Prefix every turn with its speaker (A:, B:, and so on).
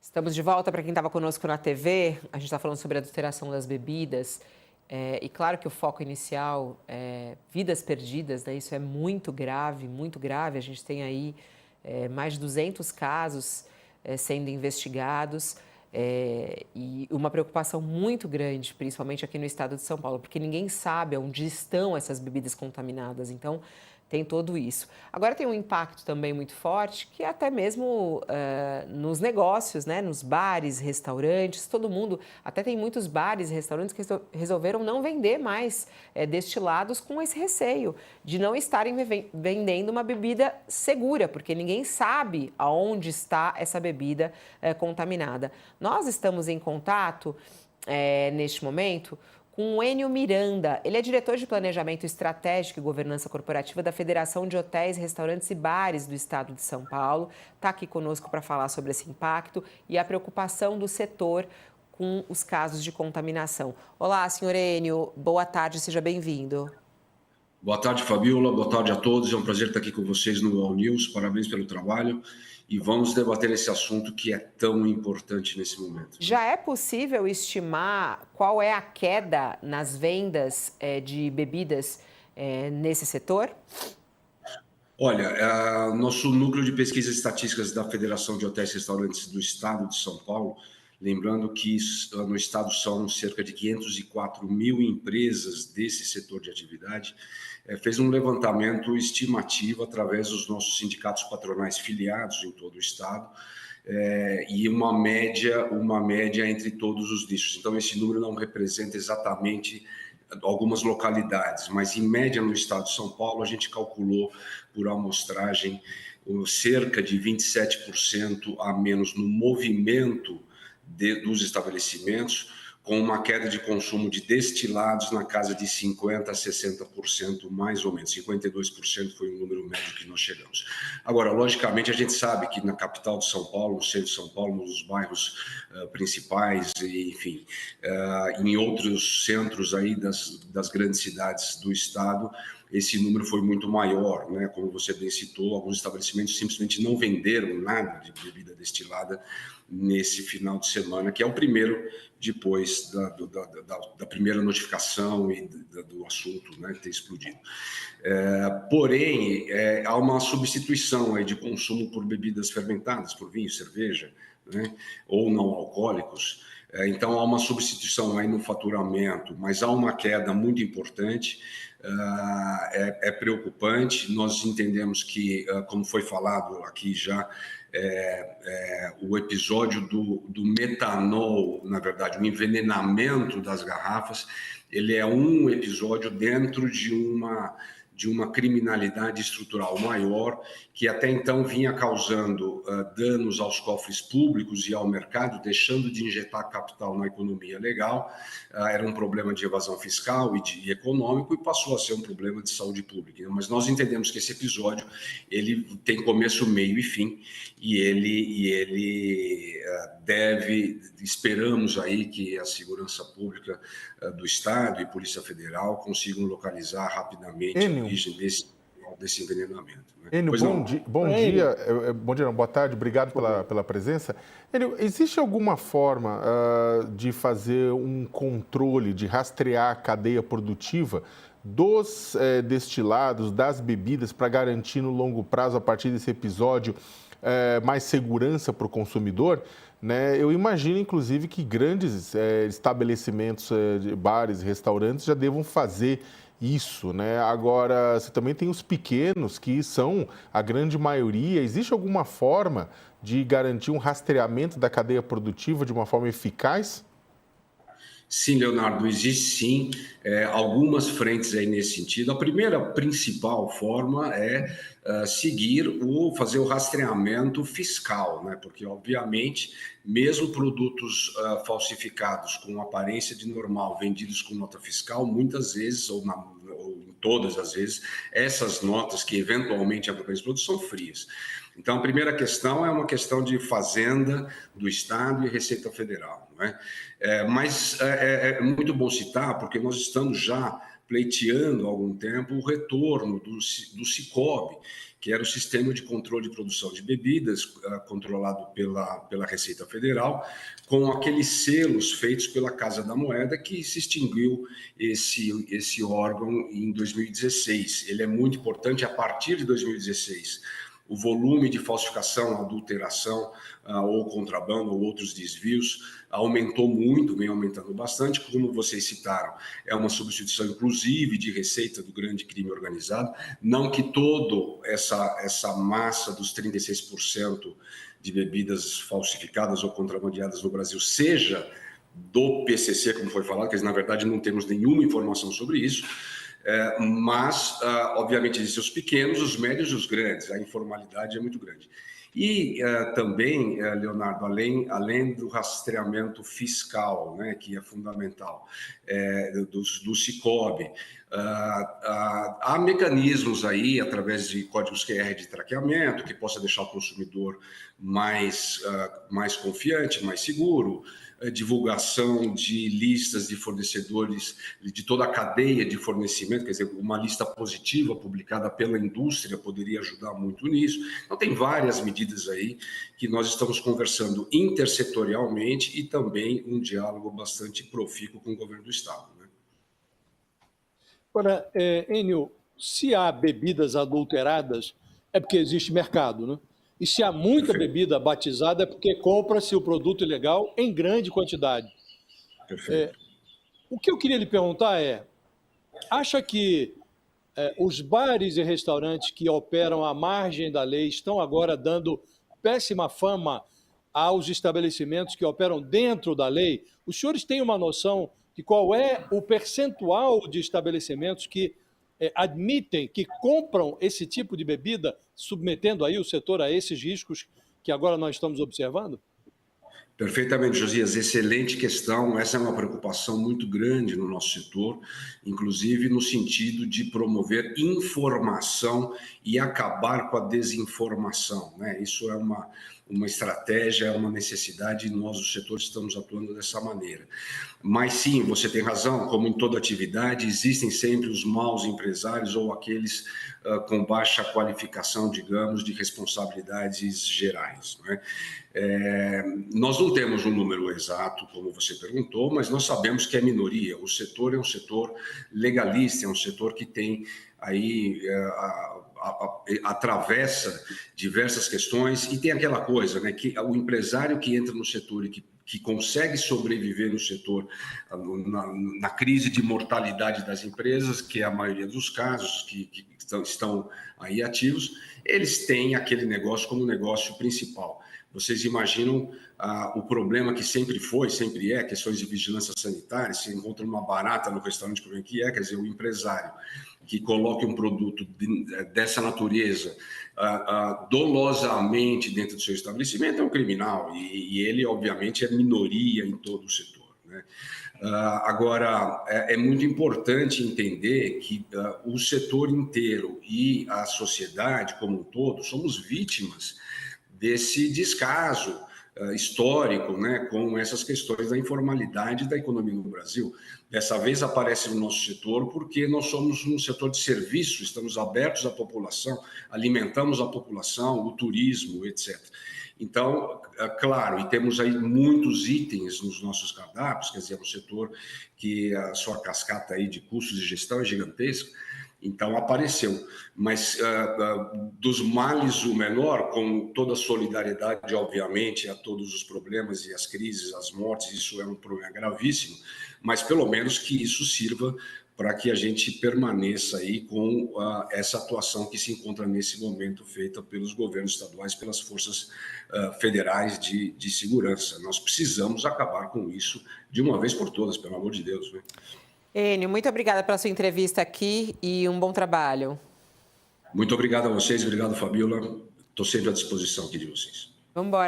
A: Estamos de volta para quem estava conosco na TV. A gente está falando sobre a adulteração das bebidas. E claro que o foco inicial é vidas perdidas, né? Isso é muito grave, muito grave. A gente tem aí mais de 200 casos sendo investigados e uma preocupação muito grande, principalmente aqui no estado de São Paulo, porque ninguém sabe onde estão essas bebidas contaminadas. Então, tem tudo isso. Agora tem um impacto também muito forte, que é até mesmo nos negócios, né? Nos bares, restaurantes, todo mundo, até tem muitos bares e restaurantes que resolveram não vender mais destilados com esse receio de não estarem vendendo uma bebida segura, porque ninguém sabe aonde está essa bebida contaminada. Nós estamos em contato, neste momento, com o Enio Miranda. Ele é diretor de Planejamento Estratégico e Governança Corporativa da Federação de Hotéis, Restaurantes e Bares do Estado de São Paulo. Está aqui conosco para falar sobre esse impacto e a preocupação do setor com os casos de contaminação. Olá, senhor Enio. Boa tarde, seja bem-vindo.
B: Boa tarde, Fabiola. Boa tarde a todos. É um prazer estar aqui com vocês no All News. Parabéns pelo trabalho. E vamos debater esse assunto que é tão importante nesse momento.
A: Já é possível estimar qual é a queda nas vendas de bebidas nesse setor?
B: Olha, nosso núcleo de pesquisas estatísticas da Federação de Hotéis e Restaurantes do Estado de São Paulo, lembrando que no estado são cerca de 504 mil empresas desse setor de atividade, fez um levantamento estimativo através dos nossos sindicatos patronais filiados em todo o estado, e uma média entre todos os nichos. Então, esse número não representa exatamente algumas localidades, mas em média no estado de São Paulo a gente calculou por amostragem cerca de 27% a menos no movimento dos estabelecimentos, com uma queda de consumo de destilados na casa de 50% a 60%, mais ou menos. 52% foi o número médio que nós chegamos. Agora, logicamente, a gente sabe que na capital de São Paulo, no centro de São Paulo, nos bairros principais, enfim, em outros centros aí das grandes cidades do estado, esse número foi muito maior, né? Como você bem citou, alguns estabelecimentos simplesmente não venderam nada de bebida destilada nesse final de semana, que é o primeiro depois da primeira notificação e do assunto, né, ter explodido. Porém, há uma substituição aí de consumo por bebidas fermentadas, por vinho, cerveja, né, ou não alcoólicos. Então, há uma substituição aí no faturamento, mas há uma queda muito importante. É preocupante. Nós entendemos que, como foi falado aqui já, o episódio do metanol, na verdade, o envenenamento das garrafas, ele é um episódio dentro de uma criminalidade estrutural maior, que até então vinha causando danos aos cofres públicos e ao mercado, deixando de injetar capital na economia legal. Era um problema de evasão fiscal e econômico, e passou a ser um problema de saúde pública. Mas nós entendemos que esse episódio ele tem começo, meio e fim, e ele esperamos aí que a segurança pública do Estado e Polícia Federal consigam localizar rapidamente a origem desse envenenamento. Né?
C: Enio, bom dia, bom dia, não, boa tarde, obrigado pela presença. Enio, existe alguma forma de fazer um controle, de rastrear a cadeia produtiva dos destilados, das bebidas, para garantir no longo prazo, a partir desse episódio, mais segurança para o consumidor? Né? Eu imagino, inclusive, que grandes estabelecimentos, bares, restaurantes já devam fazer isso, né? Agora, você também tem os pequenos, que são a grande maioria. Existe alguma forma de garantir um rastreamento da cadeia produtiva de uma forma eficaz?
B: Sim, Leonardo, existe sim algumas frentes aí nesse sentido. A primeira principal forma é fazer o rastreamento fiscal, né? Porque, obviamente, mesmo produtos falsificados com aparência de normal, vendidos com nota fiscal, muitas vezes, ou em todas as vezes, essas notas que eventualmente acompanham esse produto são frias. Então, a primeira questão é uma questão de Fazenda, do Estado e Receita Federal. Né? Mas é muito bom citar, porque nós estamos já pleiteando há algum tempo o retorno do Sicob, que era o Sistema de Controle de Produção de Bebidas, controlado pela Receita Federal, com aqueles selos feitos pela Casa da Moeda, que se extinguiu esse órgão em 2016. Ele é muito importante a partir de 2016. O volume de falsificação, adulteração ou contrabando ou outros desvios aumentou muito, vem aumentando bastante, como vocês citaram. É uma substituição, inclusive, de receita do grande crime organizado. Não que toda essa massa dos 36% de bebidas falsificadas ou contrabandeadas no Brasil seja do PCC, como foi falado, que na verdade não temos nenhuma informação sobre isso. Mas, obviamente, existem os pequenos, os médios e os grandes. A informalidade é muito grande. E também, Leonardo, além do rastreamento fiscal, né, que é fundamental, do Sicob, há mecanismos aí, através de códigos QR de traqueamento, que possa deixar o consumidor mais confiante, mais seguro, divulgação de listas de fornecedores, de toda a cadeia de fornecimento, quer dizer, uma lista positiva publicada pela indústria poderia ajudar muito nisso. Então, tem várias medidas aí que nós estamos conversando intersetorialmente e também um diálogo bastante profícuo com o governo do Estado, né?
D: Agora, Enio, se há bebidas adulteradas, é porque existe mercado, né? E se há muita bebida batizada, é porque compra-se o produto ilegal em grande quantidade.
B: Perfeito.
D: O que eu queria lhe perguntar acha que os bares e restaurantes que operam à margem da lei estão agora dando péssima fama aos estabelecimentos que operam dentro da lei? Os senhores têm uma noção de qual é o percentual de estabelecimentos que admitem, que compram esse tipo de bebida, submetendo aí o setor a esses riscos que agora nós estamos observando?
B: Perfeitamente, Josias. Excelente questão. Essa é uma preocupação muito grande no nosso setor, inclusive no sentido de promover informação e acabar com a desinformação, né? Isso é uma estratégia, é uma necessidade e nós, o setor, estamos atuando dessa maneira. Mas sim, você tem razão, como em toda atividade, existem sempre os maus empresários ou aqueles com baixa qualificação, digamos, de responsabilidades gerais, né? Nós não temos um número exato, como você perguntou, mas nós sabemos que é minoria. O setor é um setor legalista, é um setor que tem aí atravessa diversas questões e tem aquela coisa, né, que o empresário que entra no setor e que consegue sobreviver no setor na crise de mortalidade das empresas, que é a maioria dos casos que estão aí ativos, eles têm aquele negócio como negócio principal. Vocês imaginam o problema que sempre foi, sempre é, questões de vigilância sanitária, se encontra uma barata no restaurante, como é que é? Quer dizer, o empresário que coloque um produto dessa natureza dolosamente dentro do seu estabelecimento é um criminal e ele, obviamente, é minoria em todo o setor, né? Agora, é muito importante entender que o setor inteiro e a sociedade como um todo somos vítimas desse descaso histórico, né, com essas questões da informalidade da economia no Brasil. Dessa vez aparece no nosso setor porque nós somos um setor de serviço, estamos abertos à população, alimentamos a população, o turismo, etc. Então, claro, e temos aí muitos itens nos nossos cardápios, quer dizer, é um setor que a sua cascata aí de custos de gestão é gigantesca. Então, apareceu. Mas dos males o menor, com toda a solidariedade, obviamente, a todos os problemas e as crises, as mortes, isso é um problema gravíssimo, mas pelo menos que isso sirva para que a gente permaneça aí com essa atuação que se encontra nesse momento feita pelos governos estaduais, pelas forças federais de segurança. Nós precisamos acabar com isso de uma vez por todas, pelo amor de Deus, né?
A: Enio, muito obrigada pela sua entrevista aqui e um bom trabalho.
B: Muito obrigado a vocês, obrigado, Fabiola. Estou sempre à disposição aqui de vocês.
A: Vamos embora.